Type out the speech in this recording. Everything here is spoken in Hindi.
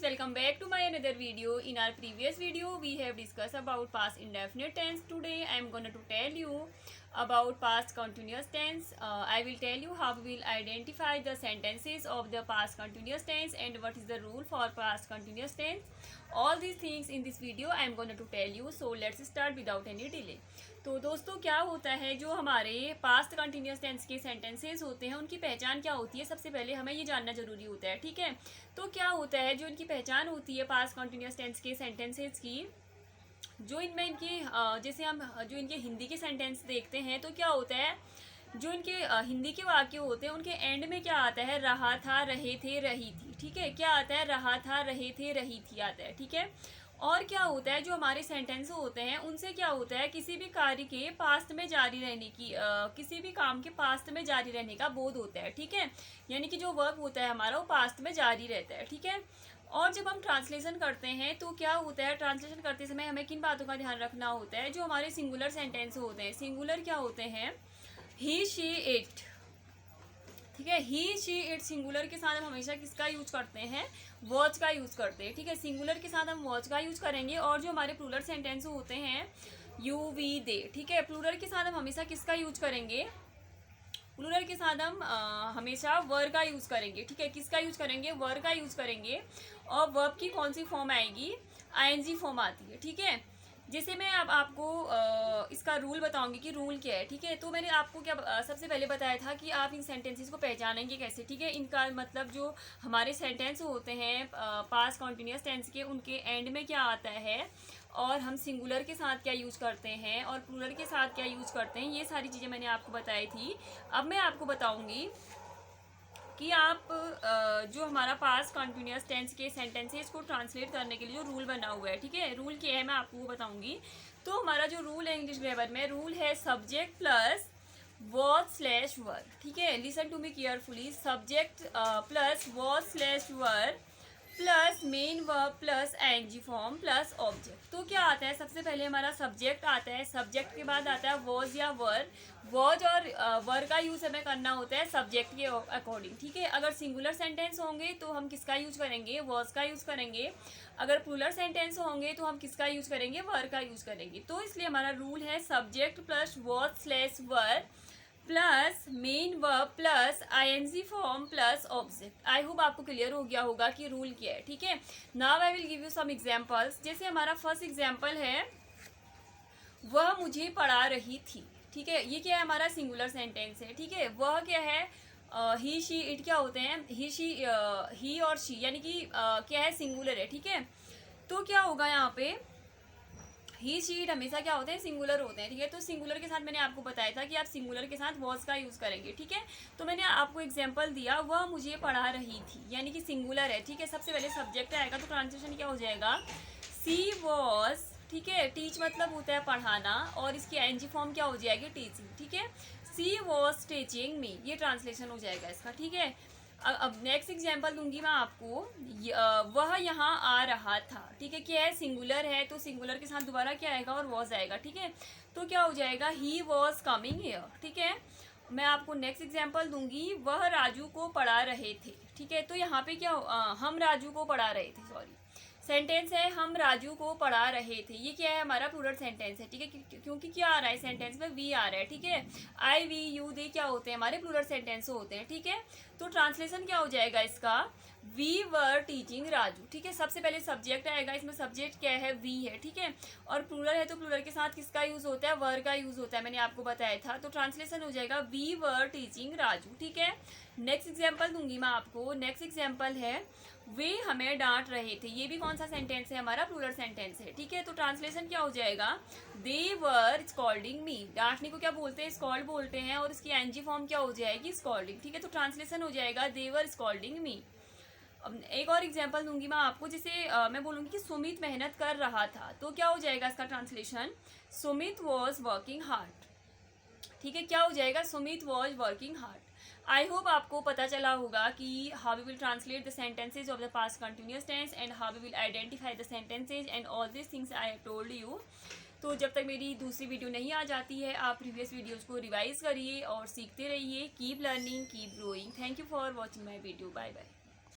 welcome back to my another video. In our previous video we have discussed about past indefinite tense. Today I am going to tell you about past continuous tense. I will tell you how we will identify the sentences of the past continuous tense and what is the rule for past continuous tense. All these things in this video I am going to tell you. So let's start without any delay. तो दोस्तों क्या होता है, जो हमारे पास्ट कंटिन्यूस टेंस के सेंटेंसेस होते हैं उनकी पहचान क्या होती है, सबसे पहले हमें ये जानना जरूरी होता है। ठीक है, तो क्या होता है जो इनकी पहचान होती है पास्ट कंटिन्यूस टेंस के सेंटेंसेस की, जो इनमें इनकी जैसे हम जो इनके हिंदी के सेंटेंस देखते हैं तो क्या होता है, जो इनके हिंदी के वाक्य होते हैं उनके एंड में क्या आता है, रहा था, रहे थे, रही थी। ठीक है, क्या आता है, रहा था, रहे थे, रही थी आता है। ठीक है, और क्या होता है, जो हमारे सेंटेंस होते हैं उनसे क्या होता है, किसी भी कार्य के पास्ट में जारी रहने की किसी भी काम के पास्ट में जारी रहने का बोध होता है। ठीक है, यानी कि जो वर्ब होता है हमारा वो पास्ट में जारी रहता है। ठीक है, और जब हम ट्रांसलेशन करते हैं तो क्या होता है, ट्रांसलेशन करते समय हमें किन बातों का ध्यान रखना होता है, जो हमारे सिंगुलर सेंटेंस होते हैं, सिंगुलर क्या होते हैं, ही शी इट। ठीक है, ही शी इट सिंगुलर के साथ हम हमेशा किसका यूज करते हैं, वर्ड्स का यूज करते हैं। ठीक है, सिंगुलर के साथ हम वर्ड्स का यूज करेंगे। और जो हमारे प्लूरल सेंटेंस होते हैं यू वी दे, ठीक है, प्लूरल के साथ हम हमेशा किसका यूज करेंगे, प्लूरल के साथ हम हमेशा वर का यूज करेंगे। ठीक है, किसका यूज करेंगे, वर का यूज करेंगे। और वर्ब की कौन सी फॉर्म आएगी, आईएनजी फॉर्म आती है। ठीक है, जैसे मैं अब आपको इसका रूल बताऊंगी कि रूल क्या है। ठीक है, तो मैंने आपको क्या सबसे पहले बताया था कि आप इन सेंटेंसेस को पहचानेंगे कैसे। ठीक है, इनका मतलब जो हमारे सेंटेंस होते हैं पास्ट कॉन्टिन्यूस टेंस के, उनके एंड में क्या आता है और हम सिंगुलर के साथ क्या यूज़ करते हैं और प्लूरल के साथ क्या यूज़ करते हैं, ये सारी चीज़ें मैंने आपको बताई थी। अब मैं आपको बताऊँगी कि आप जो हमारा पास्ट कंटिन्यूस टेंस के सेंटेंसेस को ट्रांसलेट करने के लिए जो रूल बना हुआ है, ठीक है, रूल क्या है मैं आपको वो बताऊंगी। तो हमारा जो रूल है इंग्लिश ग्रामर में, रूल है subject plus verb slash verb. ठीक है, listen to me carefully, subject plus verb slash verb plus main verb plus ING form plus object. तो क्या आता है, सबसे पहले हमारा सब्जेक्ट आता है, सब्जेक्ट के बाद आता है वॉज या वर। वॉज और वर का यूज हमें करना होता है सब्जेक्ट के अकॉर्डिंग। ठीक है, अगर सिंगुलर सेंटेंस होंगे तो हम किसका यूज करेंगे, वॉज का यूज करेंगे। अगर प्लूरल सेंटेंस होंगे तो हम किसका यूज करेंगे, वर का यूज करेंगे। तो इसलिए हमारा रूल है subject plus was slash were plus main verb plus ING form plus object. I hope आपको क्लियर हो गया होगा कि रूल क्या है। ठीक है, now I will give you some examples. जैसे हमारा फर्स्ट एग्जांपल है, वह मुझे पढ़ा रही थी। ठीक है, ये क्या है, हमारा सिंगुलर सेंटेंस है। ठीक है, वह क्या है, ही शी इट क्या होते हैं, ही और शी, यानी कि क्या है, सिंगुलर है। ठीक है, तो क्या होगा यहाँ पे, ही शीट हमेशा क्या होते हैं, सिंगुलर होते हैं। ठीक है, तो सिंगुलर के साथ मैंने आपको बताया था कि आप सिंगुलर के साथ वॉज का यूज करेंगे। ठीक है, तो मैंने आपको एग्जांपल दिया, वह मुझे पढ़ा रही थी, यानी कि सिंगुलर है। ठीक है, सबसे पहले सब्जेक्ट आएगा तो ट्रांसलेशन क्या हो जाएगा, सी वॉज। ठीक है, टीच मतलब होता है पढ़ाना और इसकी आईएनजी फॉर्म क्या हो जाएगी, टीचिंग। ठीक है, सी वॉज टीचिंग मी, ये ट्रांसलेशन हो जाएगा इसका। ठीक है, अब नेक्स्ट एग्जांपल दूंगी मैं आपको, वह यहाँ आ रहा था। ठीक है, क्या है, सिंगुलर है तो सिंगुलर के साथ दोबारा क्या आएगा और वॉज आएगा। ठीक है, तो क्या हो जाएगा, ही वॉज कमिंग हियर। ठीक है, मैं आपको नेक्स्ट एग्जांपल दूंगी, वह राजू को पढ़ा रहे थे। ठीक है, तो यहाँ पे क्या हम राजू को पढ़ा रहे थे, सॉरी, सेंटेंस है हम राजू को पढ़ा रहे थे, ये क्या है, हमारा प्लूरल सेंटेंस है। ठीक है, क्योंकि क्या आ रहा है सेंटेंस में, वी आ रहा है। ठीक है, आई वी यू दे क्या होते हैं, हमारे प्लूरल सेंटेंस होते हैं। ठीक है, तो ट्रांसलेशन क्या हो जाएगा इसका, वी वर टीचिंग राजू। ठीक है, सबसे पहले सब्जेक्ट आएगा, इसमें सब्जेक्ट क्या है, वी है। ठीक है, और प्लूरल है तो प्लूरल के साथ किसका यूज होता है, वर का यूज होता है, मैंने आपको बताया था। तो ट्रांसलेशन हो जाएगा वी वर टीचिंग राजू। ठीक है, नेक्स्ट एग्जाम्पल दूंगी मैं आपको, नेक्स्ट एग्जाम्पल है, वे हमें डांट रहे थे, ये भी कौन सा सेंटेंस है, हमारा प्लूरल सेंटेंस है। ठीक है, तो ट्रांसलेशन क्या हो जाएगा, दे वर स्कॉल्डिंग मी, डांटने को क्या बोलते हैं, स्कॉल्ड बोलते हैं, और इसकी एनजी फॉर्म क्या हो जाएगी, स्कॉल्डिंग। ठीक है, तो ट्रांसलेशन हो जाएगा दे वर स्कॉल्डिंग मी। अब एक और एग्जांपल दूंगी मैं आपको, जैसे मैं बोलूँगी कि सुमित मेहनत कर रहा था, तो क्या हो जाएगा इसका translation, Sumit was working hard. ठीक है, क्या हो जाएगा, Sumit was working hard. I hope आपको पता चला होगा कि how we will translate the sentences of the past continuous tense and how we will identify the sentences and all this things I have told you. तो जब तक मेरी दूसरी वीडियो नहीं आ जाती है, आप प्रीवियस वीडियोज़ को रिवाइज करिए और सीखते रहिए। Keep learning, keep growing. Thank you for watching my video, bye bye.